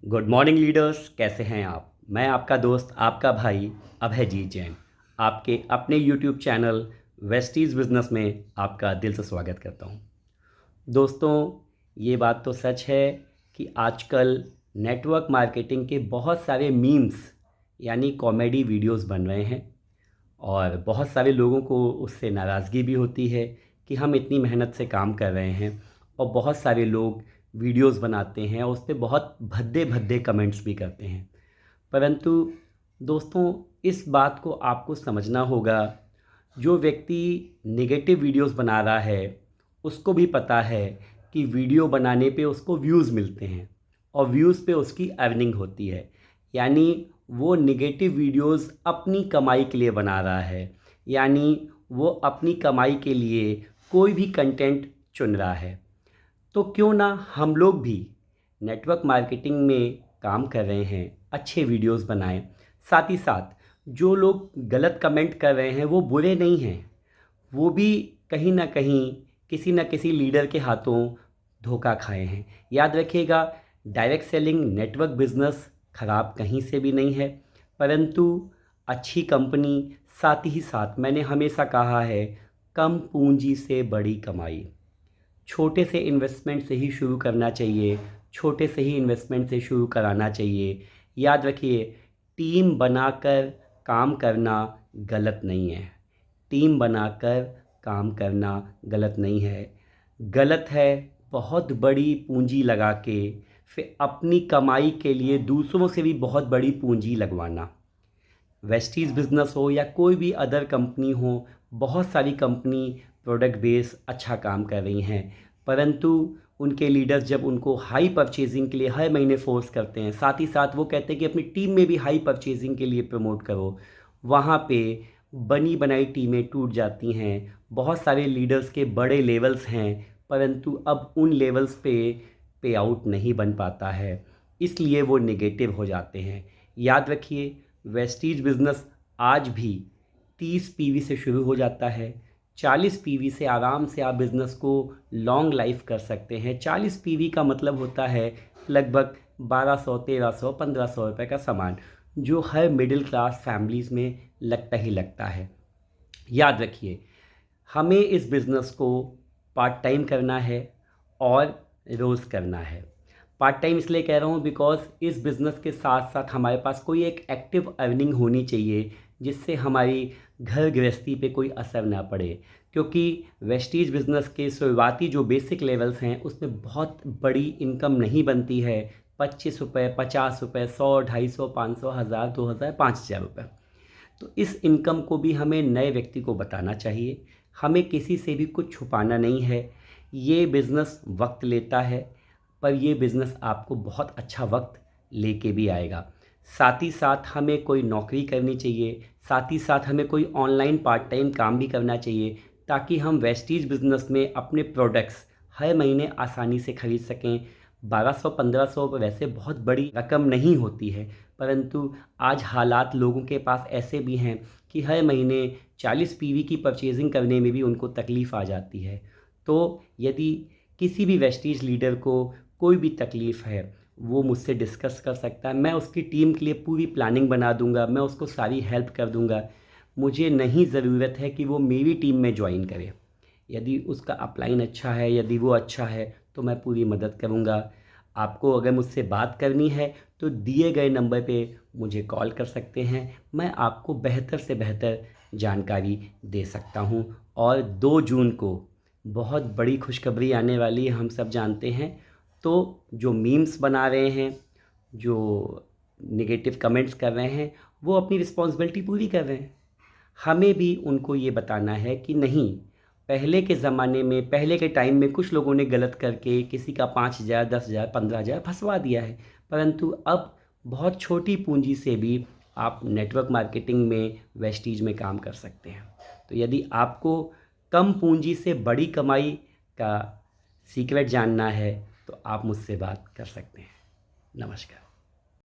Good morning leaders, कैसे हैं आप। मैं आपका दोस्त, आपका भाई अभयजीत जैन, आपके अपने यूट्यूब चैनल वेस्टीज़ बिजनेस में आपका दिल से स्वागत करता हूं। दोस्तों, ये बात तो सच है कि आजकल नेटवर्क मार्केटिंग के बहुत सारे मीम्स यानी कॉमेडी वीडियोस बन रहे हैं और बहुत सारे लोगों को उससे नाराज़गी भी होती है कि हम इतनी मेहनत से काम कर रहे हैं और बहुत सारे लोग वीडियोस बनाते हैं और उस पे बहुत भद्दे भद्दे कमेंट्स भी करते हैं। परंतु दोस्तों, इस बात को आपको समझना होगा, जो व्यक्ति नेगेटिव वीडियोस बना रहा है उसको भी पता है कि वीडियो बनाने पे उसको व्यूज़ मिलते हैं और व्यूज़ पे उसकी अर्निंग होती है। यानी वो नेगेटिव वीडियोस अपनी कमाई के लिए बना रहा है, यानी वो अपनी कमाई के लिए कोई भी कंटेंट चुन रहा है। तो क्यों ना हम लोग भी नेटवर्क मार्केटिंग में काम कर रहे हैं, अच्छे वीडियोस बनाएं। साथ ही साथ जो लोग गलत कमेंट कर रहे हैं वो बुरे नहीं हैं, वो भी कहीं ना कहीं किसी न किसी लीडर के हाथों धोखा खाए हैं। याद रखिएगा, डायरेक्ट सेलिंग नेटवर्क बिजनेस खराब कहीं से भी नहीं है, परंतु अच्छी कंपनी, साथ ही साथ मैंने हमेशा कहा है, कम पूंजी से बड़ी कमाई। छोटे से इन्वेस्टमेंट से ही शुरू करना चाहिए, छोटे से ही इन्वेस्टमेंट से शुरू कराना चाहिए। याद रखिए, टीम बनाकर काम करना गलत नहीं है। टीम बनाकर काम करना गलत नहीं है। गलत है बहुत बड़ी पूंजी लगा के फिर अपनी कमाई के लिए दूसरों से भी बहुत बड़ी पूंजी लगवाना। वेस्टीज़ बिजनेस हो या कोई भी अदर कंपनी हो, बहुत सारी कंपनी प्रोडक्ट बेस अच्छा काम कर रही हैं, परंतु उनके लीडर्स जब उनको हाई परचेजिंग के लिए हर महीने फोर्स करते हैं, साथ ही साथ वो कहते हैं कि अपनी टीम में भी हाई परचेजिंग के लिए प्रमोट करो, वहाँ पे बनी बनाई टीमें टूट जाती हैं। बहुत सारे लीडर्स के बड़े लेवल्स हैं, परंतु अब उन लेवल्स पे पे आउट नहीं बन पाता है, इसलिए वो नेगेटिव हो जाते हैं। याद रखिए, वेस्टीज बिजनेस आज भी 30 पीवी से शुरू हो जाता है। 40 पीवी से आराम से आप बिज़नेस को लॉन्ग लाइफ कर सकते हैं। 40 पीवी का मतलब होता है लगभग 1200, 1300, 1500 रुपये का सामान, जो हर मिडिल क्लास फैमिलीज़ में लगता ही लगता है। याद रखिए, हमें इस बिज़नेस को पार्ट टाइम करना है और रोज़ करना है। पार्ट टाइम इसलिए कह रहा हूँ बिकॉज़ इस बिज़नेस के साथ साथ हमारे पास कोई एक एक्टिव अर्निंग होनी चाहिए, जिससे हमारी घर गृहस्थी पे कोई असर ना पड़े। क्योंकि वेस्टीज बिज़नेस के शुरुआती जो बेसिक लेवल्स हैं उसमें बहुत बड़ी इनकम नहीं बनती है। 25 रुपये, 50 रुपये, 100, 250, 500, 1000, 2000, 5000 रुपये। तो इस इनकम को भी हमें नए व्यक्ति को बताना चाहिए। हमें किसी से भी कुछ छुपाना नहीं है। ये बिज़नेस वक्त लेता है, पर ये बिज़नेस आपको बहुत अच्छा वक्त लेके भी आएगा। साथ ही साथ हमें कोई नौकरी करनी चाहिए, साथ ही साथ हमें कोई ऑनलाइन पार्ट टाइम काम भी करना चाहिए, ताकि हम वेस्टीज बिज़नेस में अपने प्रोडक्ट्स हर महीने आसानी से ख़रीद सकें। 1200-1500 वैसे बहुत बड़ी रकम नहीं होती है, परंतु आज हालात लोगों के पास ऐसे भी हैं कि हर महीने 40 पीवी की परचेजिंग करने में भी उनको तकलीफ़ आ जाती है। तो यदि किसी भी वेस्टीज लीडर को कोई भी तकलीफ़ है, वो मुझसे डिस्कस कर सकता है। मैं उसकी टीम के लिए पूरी प्लानिंग बना दूंगा, मैं उसको सारी हेल्प कर दूंगा। मुझे नहीं ज़रूरत है कि वो मेरी टीम में ज्वाइन करे। यदि उसका अपलाइन अच्छा है, यदि वो अच्छा है, तो मैं पूरी मदद करूंगा। आपको अगर मुझसे बात करनी है तो दिए गए नंबर पे मुझे कॉल कर सकते हैं। मैं आपको बेहतर से बेहतर जानकारी दे सकता हूं। और 2 जून को बहुत बड़ी खुशखबरी आने वाली है, हम सब जानते हैं। तो जो मीम्स बना रहे हैं, जो नेगेटिव कमेंट्स कर रहे हैं, वो अपनी रिस्पॉन्सिबिलिटी पूरी कर रहे हैं। हमें भी उनको ये बताना है कि नहीं, पहले के ज़माने में, पहले के टाइम में कुछ लोगों ने गलत करके किसी का 5000, 10,000, 15,000 फंसवा दिया है, परंतु अब बहुत छोटी पूंजी से भी आप नेटवर्क मार्केटिंग में, वेस्टीज में काम कर सकते हैं। तो यदि आपको कम पूंजी से बड़ी कमाई का सीक्रेट जानना है तो आप मुझसे बात कर सकते हैं। नमस्कार।